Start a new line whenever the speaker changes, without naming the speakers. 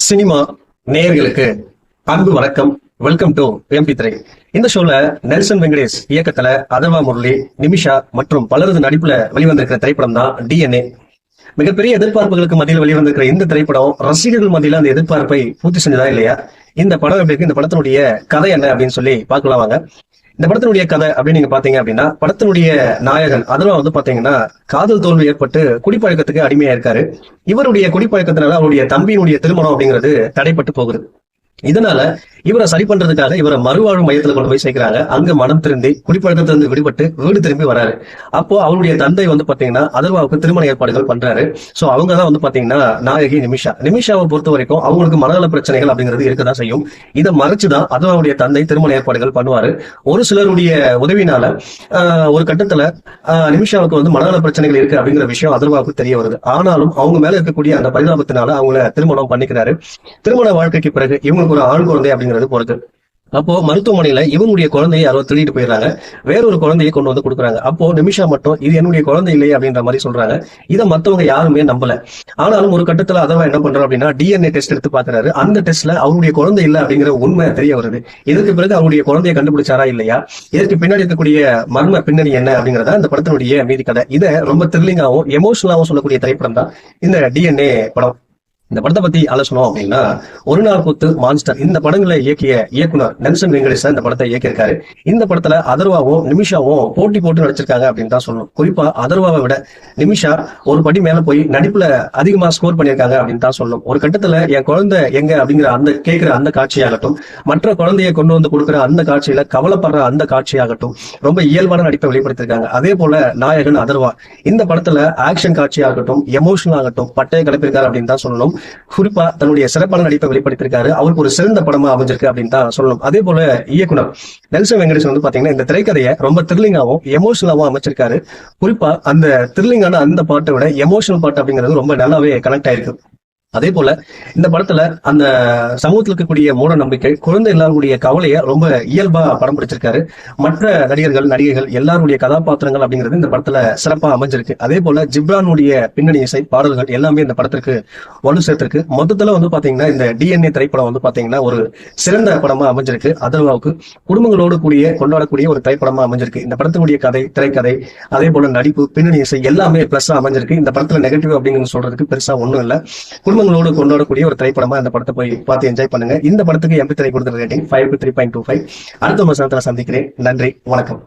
Cinema நேயர்களுக்கு அன்பு வணக்கம். Welcome to MP3. இந்த ஷோல நெல்சன் வெங்கடேஷ் இயக்கத்துல அதர்வா முரளி, நிமிஷா மற்றும் பலரது நடிப்புல வெளிவந்திருக்கிற திரைப்படம் தான் DNA. மிகப்பெரிய எதிர்பார்ப்புகளுக்கு மத்தியில் வெளிவந்திருக்கிற இந்த திரைப்படம் ரசிகர்கள் மத்தியில அந்த எதிர்பார்ப்பை பூர்த்தி செஞ்சதா இல்லையா? இந்த படம் எப்படி இருக்கு, இந்த படத்தினுடைய கதை என்ன அப்படின்னு சொல்லி பார்க்கலாம் வாங்க. இந்த படத்தினுடைய கதை அப்படின்னு நீங்க பாத்தீங்க அப்படின்னா, படத்தினுடைய நாயகன் அதெல்லாம் பாத்தீங்கன்னா காதல் தோல்வி ஏற்பட்டு குடிப்பழக்கத்துக்கு அடிமையா இருக்காரு. இவருடைய குடிப்பழக்கத்தினால அவருடைய தம்பியினுடைய திருமணம் அப்படிங்கிறது தடைப்பட்டு போகுது. இதனால இவரை சரி பண்றதுக்காக இவரை மறுவாழ்வு மையத்துல கொண்டு போய் சேர்க்கிறாங்க. அங்க மனம் திருந்தி குடிப்பழக்கத்திலிருந்து விடுபட்டு வீடு திரும்பி வராரு. அப்போ அவருடைய தந்தை பாத்தீங்கன்னா அதர்வாவுக்கு திருமண ஏற்பாடுகள் பண்றாரு. சோ அவங்கதான் பாத்தீங்கன்னா நாயகி நிமிஷாவை பொறுத்த வரைக்கும் அவங்களுக்கு மனநல பிரச்சனைகள் அப்படிங்கிறது இருக்கதான் செய்யும். இதை மறைச்சுதான் அதர்வாவுடைய தந்தை திருமண ஏற்பாடுகள் பண்ணுவாரு. ஒரு சிலருடைய உதவினால ஒரு கட்டத்துல நிமிஷாவுக்கு மனநல பிரச்சனைகள் இருக்கு அப்படிங்கிற விஷயம் அதர்வாவுக்கு தெரிய வருது. ஆனாலும் அவங்க மேல இருக்கக்கூடிய அந்த பரிதாபத்தினால அவங்கள திருமணம் பண்ணிக்கிறாரு. திருமண வாழ்க்கைக்கு பிறகு இவங்களுக்கு ஒரு ஆண் குழந்தை அப்படிங்கிறது பிறகு. அப்போ மருத்துவமனையில இவங்களுடைய குழந்தையை யாரோ திருடிட்டு போயிடுறாங்க. வேறொரு குழந்தையை கொண்டு வந்து கொடுக்குறாங்க. அப்போ நிமிஷா மட்டும் இது என்னுடைய குழந்தை இல்லையே அப்படின்ற மாதிரி சொல்றாங்க. இதை மத்தவங்க யாருமே நம்பல. ஆனாலும் ஒரு கட்டத்துல அதவா என்ன பண்றோம் அப்படின்னா DNA டெஸ்ட் எடுத்து பாக்குறாரு. அந்த டெஸ்ட்ல அவருடைய குழந்தை இல்லை அப்படிங்கிற உண்மை தெரிய வருது. இதற்கு பிறகு அவருடைய குழந்தையை கண்டுபிடிச்சாரா இல்லையா, இதற்கு பின்னாடி இருக்கக்கூடிய மர்ம பின்னணி என்ன அப்படிங்கறத இந்த படத்தினுடைய மீதி கதை. இதை ரொம்ப த்ரில்லிங்காவும் எமோஷனலாவும் சொல்லக்கூடிய திரைப்படம் தான் இந்த DNA படம். இந்த படத்தை பத்தி ஆலோசனம் அப்படின்னா, ஒரு நாள் குத்து, மான்ஸ்டர் இந்த படங்களை இயக்கிய இயக்குனர் நெல்சன் வெங்கடேஷ் இந்த படத்தை இயக்கியிருக்காரு. இந்த படத்துல அதர்வாவும் நிமிஷாவும் போட்டி போட்டு நடிச்சிருக்காங்க அப்படின்னு தான் சொல்லணும். குறிப்பா அதர்வாவை விட நிமிஷா ஒரு படி மேல போய் நடிப்புல அதிகமா ஸ்கோர் பண்ணியிருக்காங்க அப்படின்னு தான் சொல்லணும். ஒரு கட்டத்துல என் குழந்தை எங்க அப்படிங்கிற அந்த கேட்கிற அந்த காட்சியாகட்டும், மற்ற குழந்தையை கொண்டு வந்து கொடுக்குற அந்த காட்சியில கவலைப்படுற அந்த காட்சியாகட்டும், ரொம்ப இயல்பான நடிப்பை வெளிப்படுத்திருக்காங்க. அதே போல நாயகன் அதர்வா இந்த படத்துல ஆக்ஷன் காட்சியாகட்டும், எமோஷனல் ஆகட்டும் பட்டையை கிளப்பியிருக்காரு அப்படின்னு தான் சொல்லணும். குறிப்பா தன்னுடைய சிறப்பான நடிப்பை வெளிப்படுத்திருக்காரு. அவருக்கு ஒரு சிறந்த படமா அமைஞ்சிருக்கு அப்படின்னு தான் சொல்லணும். அதே போல இயக்குனர் நெல்சன் வெங்கடேஷ் பாத்தீங்கன்னா இந்த திரைக்கதையை ரொம்ப த்ரில்லிங்காவும் எமோஷனலாவும் அமைச்சிருக்காரு. குறிப்பா அந்த த்ரில்லிங்கான அந்த பாட்டை விட எமோஷனல் பாட்டு அப்படிங்கிறது ரொம்ப நல்லாவே கனெக்ட் ஆயிருக்கு. அதே போல இந்த படத்துல அந்த சமூகத்தில் இருக்கக்கூடிய மூட நம்பிக்கை, குழந்தை எல்லாருடைய கவலையை ரொம்ப இயல்பா படம் பிடிச்சிருக்காரு. மற்ற நடிகர்கள் நடிகைகள் எல்லாருடைய கதாபாத்திரங்கள் அப்படிங்கிறது இந்த படத்துல சிறப்பா அமைஞ்சிருக்கு. அதே போல ஜிப்ரானுடைய பின்னணி இசை பாடல்கள் எல்லாமே இந்த படத்திற்கு வலு சேர்த்திருக்கு. மொத்தத்துல பாத்தீங்கன்னா இந்த DNA திரைப்படம் பாத்தீங்கன்னா ஒரு சிறந்த படமா அமைஞ்சிருக்கு. அதர்வாவுக்கு குடும்பங்களோடு கூடிய கொண்டாடக்கூடிய ஒரு திரைப்படமா அமைஞ்சிருக்கு. இந்த படத்தினுடைய கதை, திரைக்கதை, அதே போல நடிப்பு, பின்னணி இசை எல்லாமே பிளஸ் அமைஞ்சிருக்கு. இந்த படத்துல நெகட்டிவ் அப்படிங்கிறது சொல்றதுக்கு பெருசா ஒண்ணும் இல்ல. குடும்பங்களோடு கொண்டாடக்கூடிய ஒரு திரைப்படமா இந்த படத்தை போய் பார்த்து என்ஜாய் பண்ணுங்க. இந்த படத்துக்கு MP3 கொடுத்த ரேட்டிங் 5 to 3.25. அடுத்த விமர்சனத்துல சந்திக்கிறேன். நன்றி, வணக்கம்.